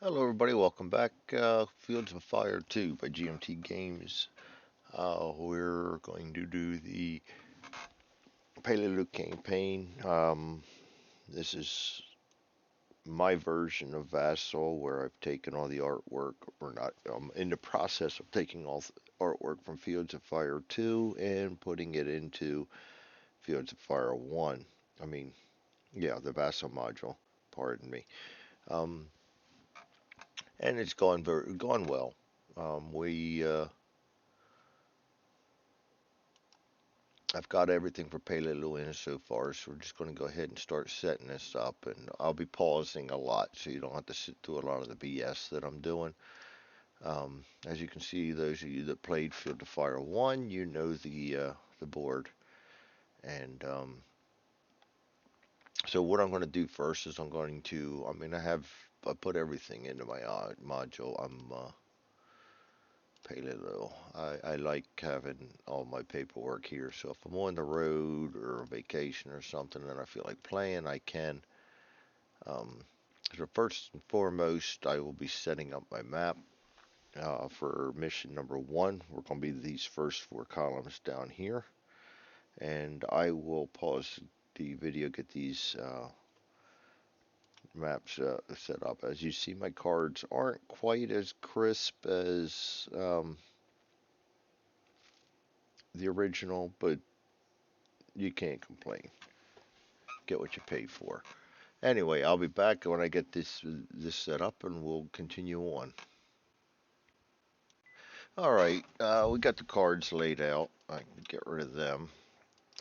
Hello, everybody. Welcome back. Fields of Fire 2 by GMT Games. We're going to do the Peleliu campaign. This is my version of Vassal, where I've taken all the artwork, or not. I'm in the process of taking all the artwork from Fields of Fire 2 and putting it into Fields of Fire 1. I mean, yeah, the Vassal module. Pardon me. Um, and it's gone well. We I've got everything for Peleliu in so far, so we're just going to go ahead and start setting this up. And I'll be pausing a lot, so you don't have to sit through a lot of the BS that I'm doing. As you can see, those of you that played Field of Fire 1, you know the board. And so what I'm going to do first is I put everything into my module. I'm Peleliu. I like having all my paperwork here, so if I'm on the road or vacation or something and I feel like playing, I can. Um, so first and foremost, I will be setting up my map for mission number one. We're going to be these first four columns down here, and I will pause the video, get these maps set up. As you see, my cards aren't quite as crisp as the original, but you can't complain. Get what you pay for. Anyway, I'll be back when I get this set up, and we'll continue on. All right, we got the cards laid out. I can get rid of them.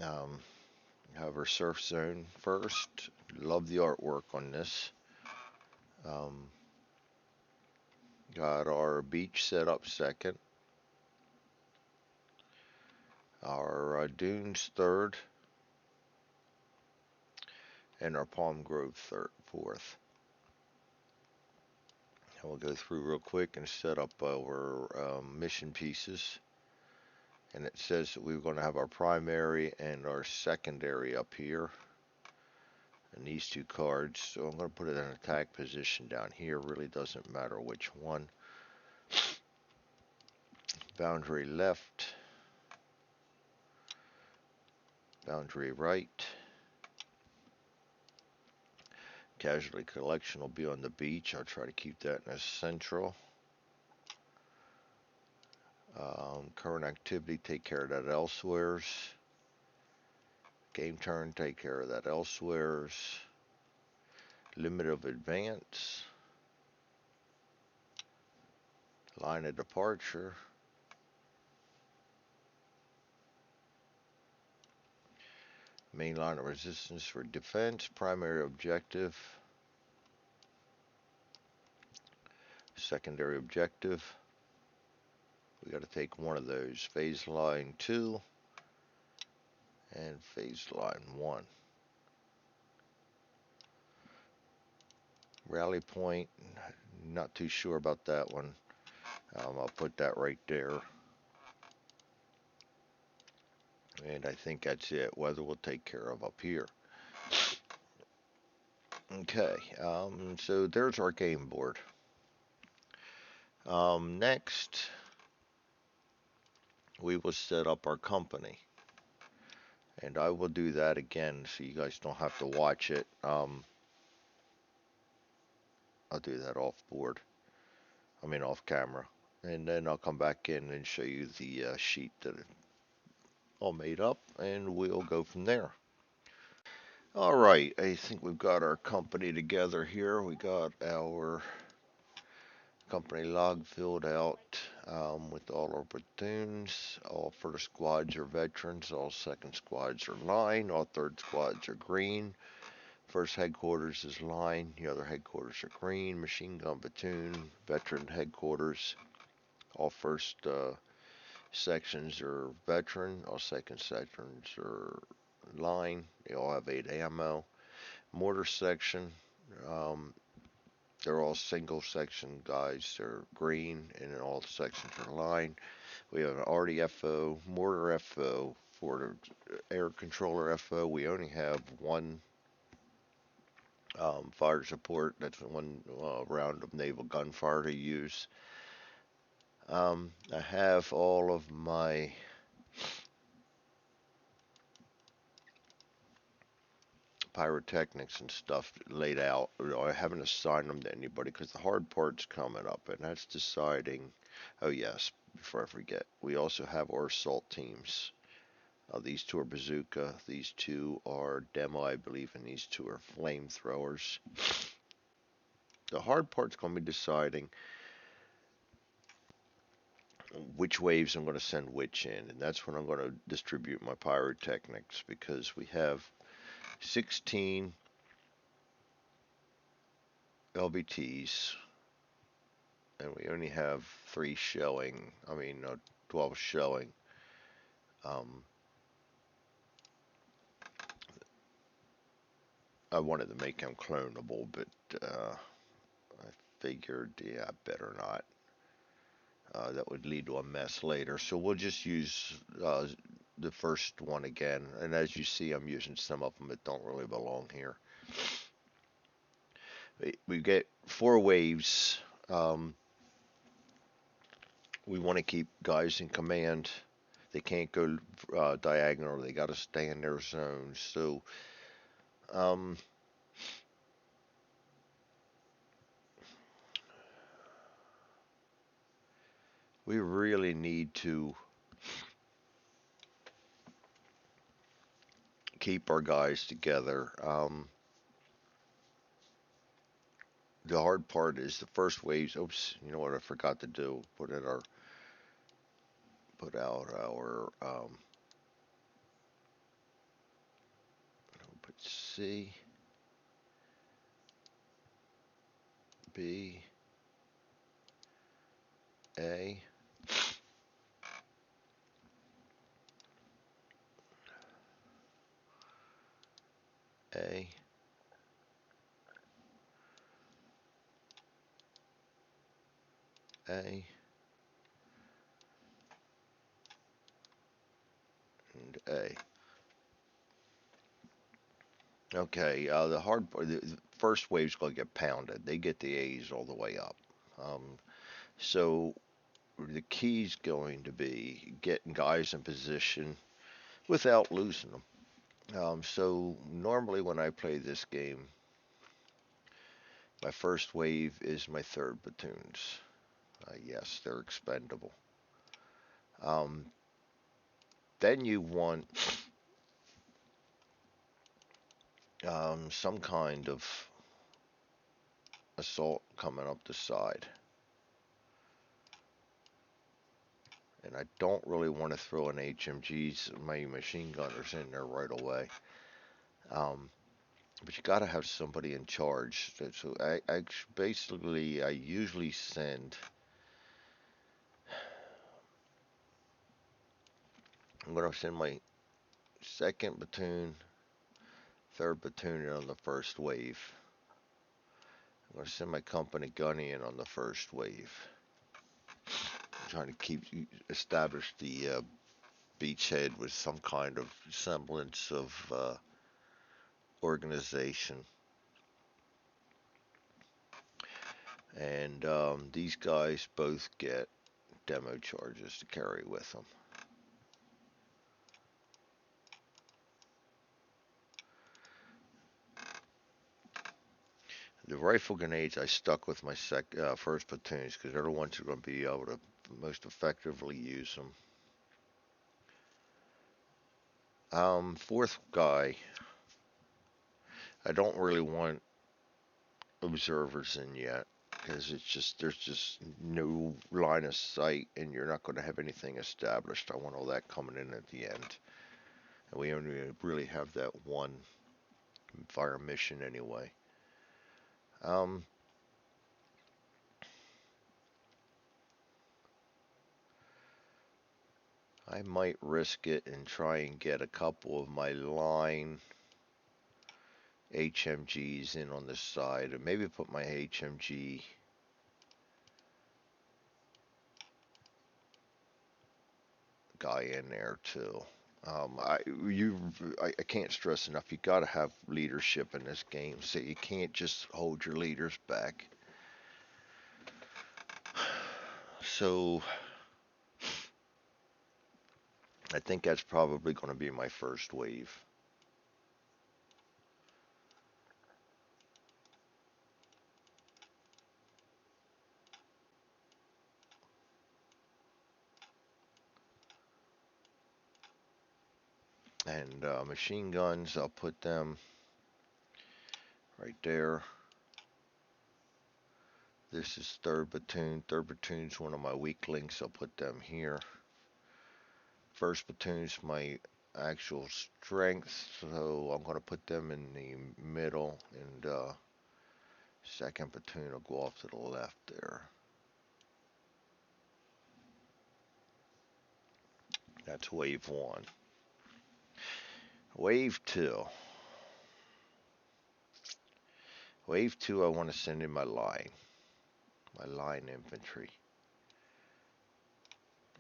Um, have our surf zone first. Love the artwork on this. Um, got our beach set up second. Our dunes third, and our palm grove fourth. And we'll go through real quick and set up our mission pieces. And it says that we're going to have our primary and our secondary up here. And these two cards, so I'm going to put it in attack position down here. Really doesn't matter which one. Boundary left, boundary right. Casualty collection will be on the beach. I'll try to keep that in a central. Current activity, take care of that elsewheres. Game turn, take care of that elsewheres. Limit of advance. Line of departure. Main line of resistance for defense. Primary objective. Secondary objective. We got to take one of those. Phase line 2 and phase line 1. Rally point, not too sure about that one. I'll put that right there. And I think that's it. Weather will take care of up here. Okay, so there's our game board. Next, we will set up our company. And I will do that again so you guys don't have to watch it. I'll do that off camera. And then I'll come back in and show you the sheet that it all made up, and we'll go from there. All right, I think we've got our company together here. We got our company log filled out with all our platoons. All first squads are veterans. All second squads are line. All third squads are green. First headquarters is line. The other headquarters are green. Machine gun platoon, veteran headquarters. All first sections are veteran. All second sections are line. They all have 8 ammo. Mortar section. Um, they're all single section guys. They're green, and in all sections are line. We have an RDFO, mortar FO, for the air controller FO. We only have one Fire support, that's one round of naval gunfire to use. I have all of my pyrotechnics and stuff laid out. I haven't assigned them to anybody because the hard part's coming up, and that's deciding. Oh, yes, before I forget, we also have our assault teams. These two are bazooka, these two are demo, I believe, and these two are flamethrowers. The hard part's going to be deciding which waves I'm going to send which in, and that's when I'm going to distribute my pyrotechnics because we have 16 LBTs and we only have 3 showing. 12 showing. Um, I wanted to make them clonable, but I figured, yeah, better not. That would lead to a mess later. So we'll just use the first one again. And as you see, I'm using some of them that don't really belong here. We get 4 waves. We want to keep guys in command. They can't go diagonal. They got to stay in their zones. So um, we really need to keep our guys together. The hard part is the first waves. Oops, you know what I forgot to do? Put out our put C, B, A, A, A, and A. Okay, the hard part, the first wave's gonna get pounded. They get the A's all the way up. So the key's going to be getting guys in position without losing them. So normally when I play this game, my first wave is my third platoons. Yes, they're expendable. Um, then you want some kind of assault coming up the side. And I don't really want to throw an HMGs, my machine gunners in there right away. Um, but you got to have somebody in charge. So I basically I usually send. I'm gonna send my second platoon, third platoon in on the first wave. I'm gonna send my company gunny in on the first wave. I'm trying to establish the beachhead with some kind of semblance of organization. And these guys both get demo charges to carry with them. The rifle grenades I stuck with my first platoons because they're the ones who are going to be able to most effectively use them. Fourth guy, I don't really want observers in yet because there's just no line of sight and you're not going to have anything established. I want all that coming in at the end, and we only really have that one fire mission anyway. Um, I might risk it and try and get a couple of my line HMGs in on the side, and maybe put my HMG guy in there too. I I can't stress enough. You got to have leadership in this game, so you can't just hold your leaders back. So I think that's probably going to be my first wave. And machine guns, I'll put them right there. This is third platoon. Third platoon's one of my weak links. I'll put them here. First platoon's my actual strength, so I'm going to put them in the middle. And second platoon will go off to the left there. That's wave one. Wave two. Wave two, I want to send in my line infantry.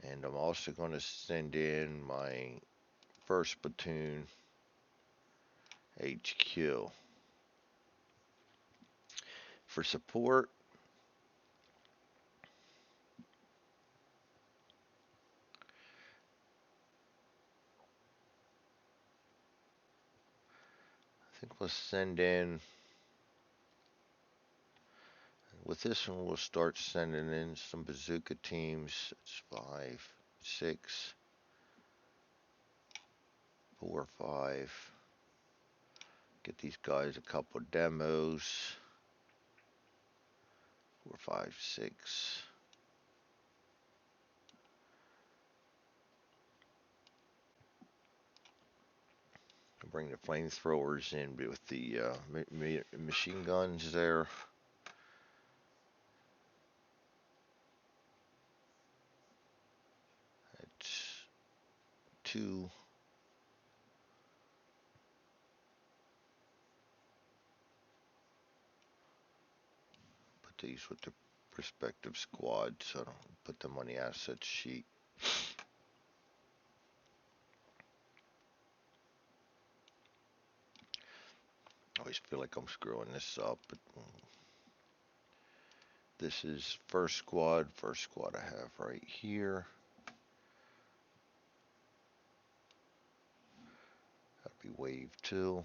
And I'm also going to send in my first platoon HQ. For support, I think we'll send in, with this one, we'll start sending in some bazooka teams. It's 5, 6, 4, 5. Get these guys a couple demos. 4, 5, 6. Bring the flamethrowers in with the machine guns there. It's 2. Put these with the respective squads. So I don't put them on the assets sheet. I always feel like I'm screwing this up, but this is first squad. First squad I have right here. That'll be wave 2.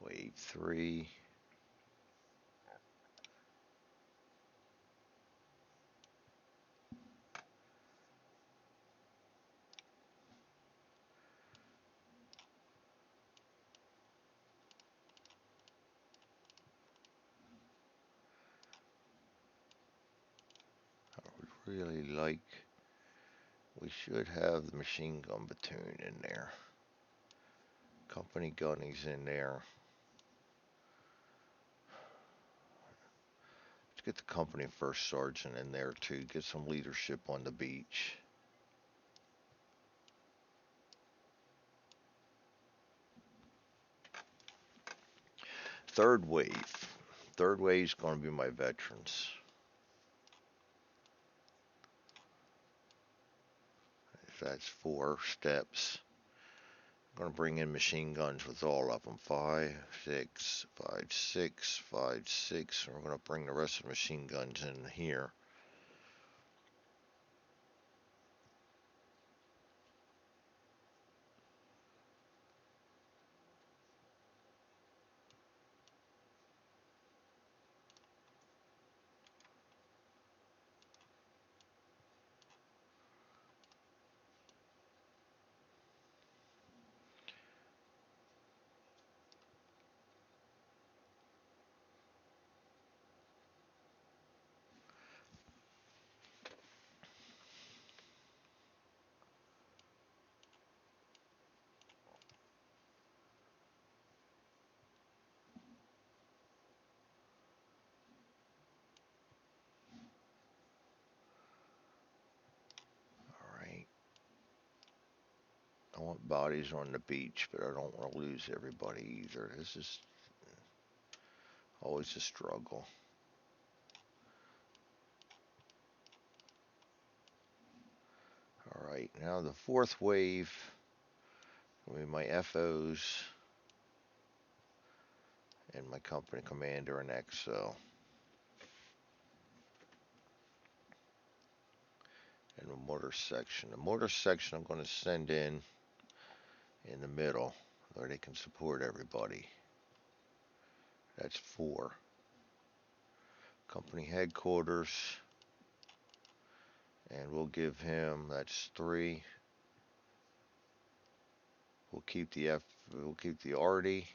Wave 3. I would really like, we should have the machine gun platoon in there. Company gunny's in there. Let's get the company first sergeant in there too. Get some leadership on the beach. Third wave. Third wave is going to be my veterans. That's 4 steps. I'm going to bring in machine guns with all of them. 5, 6, 5, 6, 5, 6. And we're going to bring the rest of the machine guns in here. Alright. I want bodies on the beach, but I don't want to lose everybody either. This is always a struggle. Alright, now the fourth wave with my FOs and my company commander and XO. And the mortar section. The mortar section I'm going to send in the middle where they can support everybody. That's 4. Company headquarters, and we'll give him, that's 3. We'll keep the Artie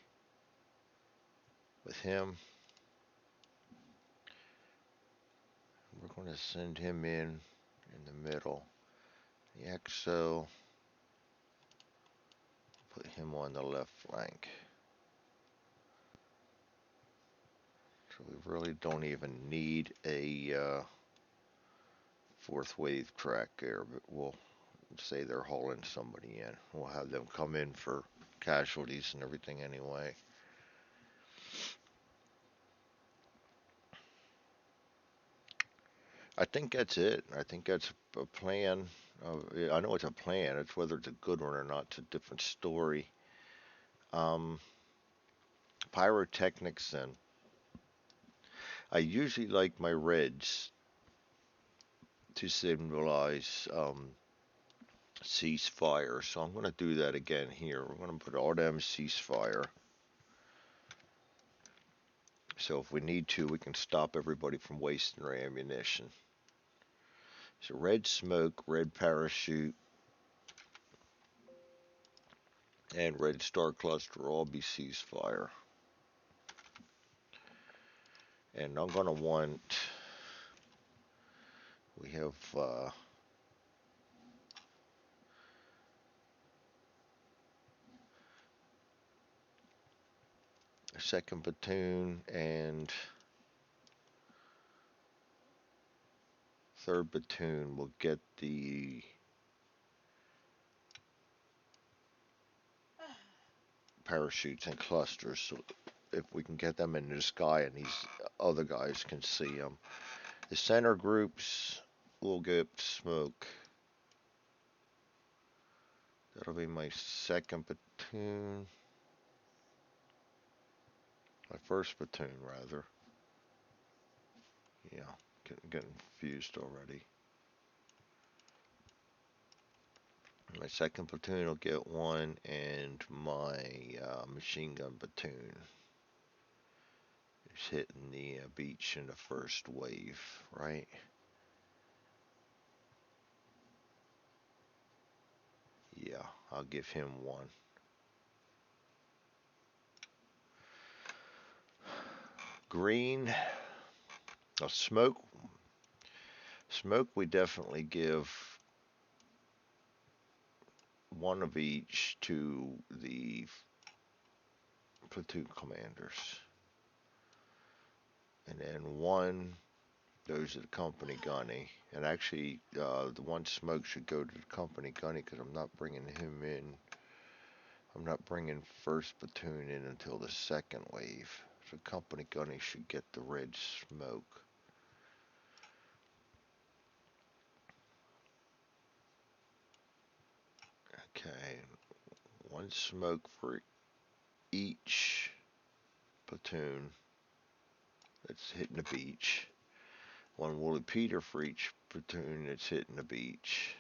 with him. We're going to send him in the middle. The XO, put him on the left flank. So we really don't even need a fourth wave track there, but we'll say they're hauling somebody in. We'll have them come in for casualties and everything anyway. I think that's it. I think that's a plan. I know it's a plan. It's whether it's a good one or not. It's a different story. Pyrotechnics then. I usually like my reds to symbolize ceasefire, so I'm going to do that again here. We're going to put RM ceasefire. So if we need to, we can stop everybody from wasting their ammunition. So red smoke, red parachute, and red star cluster will all be ceasefire. And I'm going to want, we have a second platoon and third platoon will get the parachutes and clusters. So if we can get them in the sky and these other guys can see them. The center groups will get smoke. That'll be my second platoon. My first platoon, rather. Yeah, getting confused already. My second platoon will get 1, and my machine gun platoon is hitting the beach in the first wave, right? Yeah, I'll give him 1. Green, smoke. Smoke we definitely give 1 of each to the platoon commanders. And then 1 goes to the company gunny. And actually, the 1 smoke should go to the company gunny because I'm not bringing him in. I'm not bringing first platoon in until the second wave. So company gunny should get the red smoke. Okay, 1 smoke for each platoon that's hitting the beach. 1 Woolly Peter for each platoon that's hitting the beach.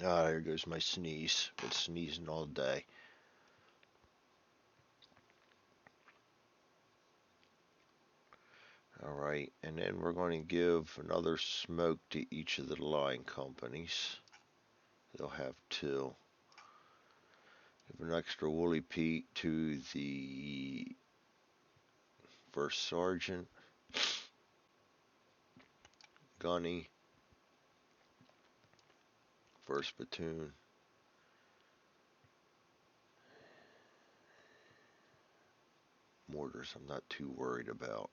Ah, there goes my sneeze. Been sneezing all day. Alright, and then we're going to give another smoke to each of the line companies. They'll have 2. Give an extra Woolly Pete to the first sergeant, gunny, first platoon. Mortars I'm not too worried about.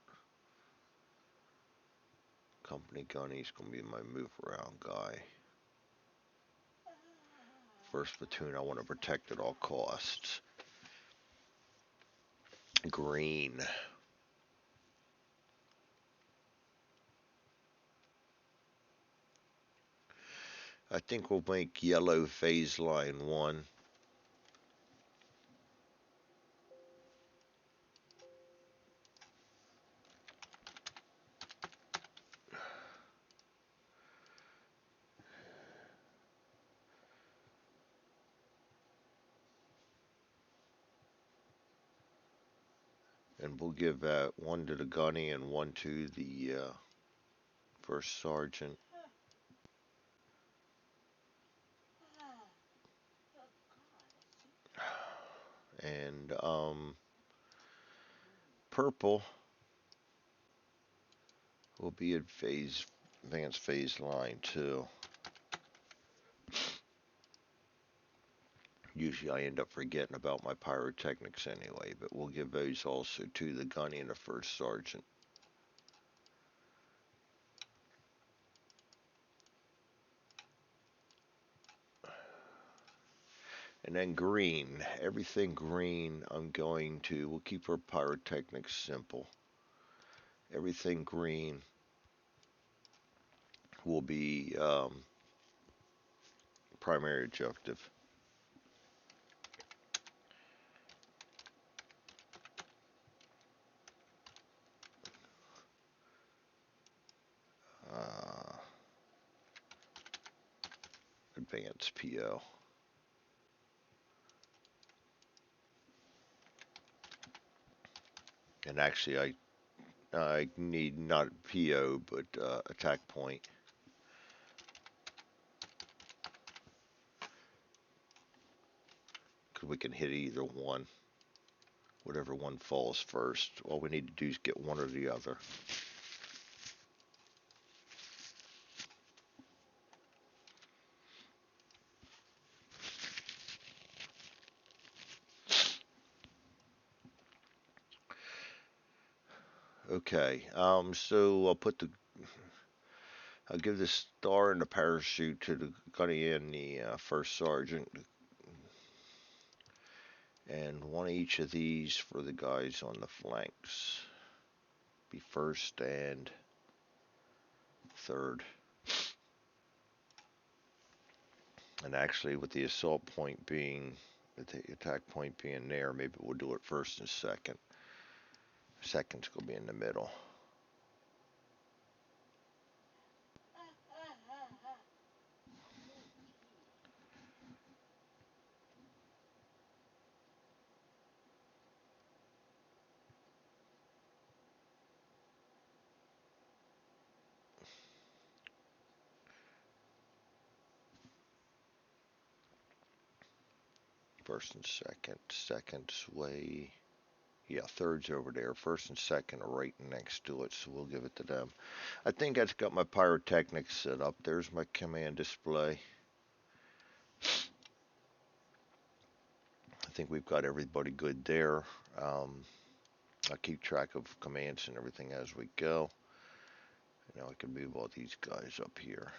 Company gunny's gonna be my move around guy. First platoon, I want to protect at all costs. Green. I think we'll make yellow phase line 1. And we'll give that 1 to the gunny and 1 to the first sergeant. And purple will be at advanced phase line 2. Usually I end up forgetting about my pyrotechnics anyway, but we'll give those also to the gunny and the first sergeant. And then green, everything green, we'll keep our pyrotechnics simple. Everything green will be primary objective. Uh, Advanced PO. And actually, I need not PO, but attack point. Because we can hit either one. Whatever one falls first. All we need to do is get one or the other. Okay, so I'll give the star and the parachute to the gunny and the first sergeant, and one each of these for the guys on the flanks. Be first and third. And actually, with the assault point being, with the attack point being there, maybe we'll do it first and second. Second's gonna be in the middle. First and second. Second's way. Yeah, third's over there. First and second are right next to it, so we'll give it to them. I think that's got my pyrotechnics set up. There's my command display. I think we've got everybody good there. I'll keep track of commands and everything as we go. Now I can move all these guys up here.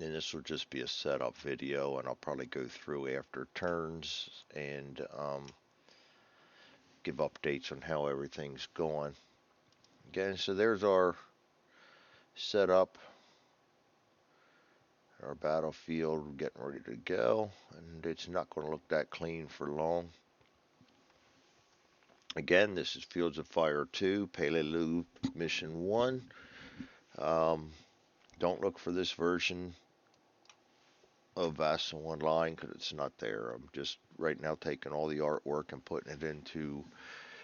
And this will just be a setup video, and I'll probably go through after turns and give updates on how everything's going. Again, so there's our setup, our battlefield getting ready to go, and it's not going to look that clean for long. Again, this is Fields of Fire 2, Peleliu Mission 1. Don't look for this version of Vassal Online because it's not there. I'm just right now taking all the artwork and putting it into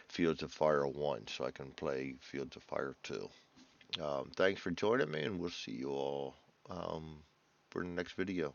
Fields of Fire 1 so I can play Fields of Fire 2. Thanks for joining me, and we'll see you all for the next video.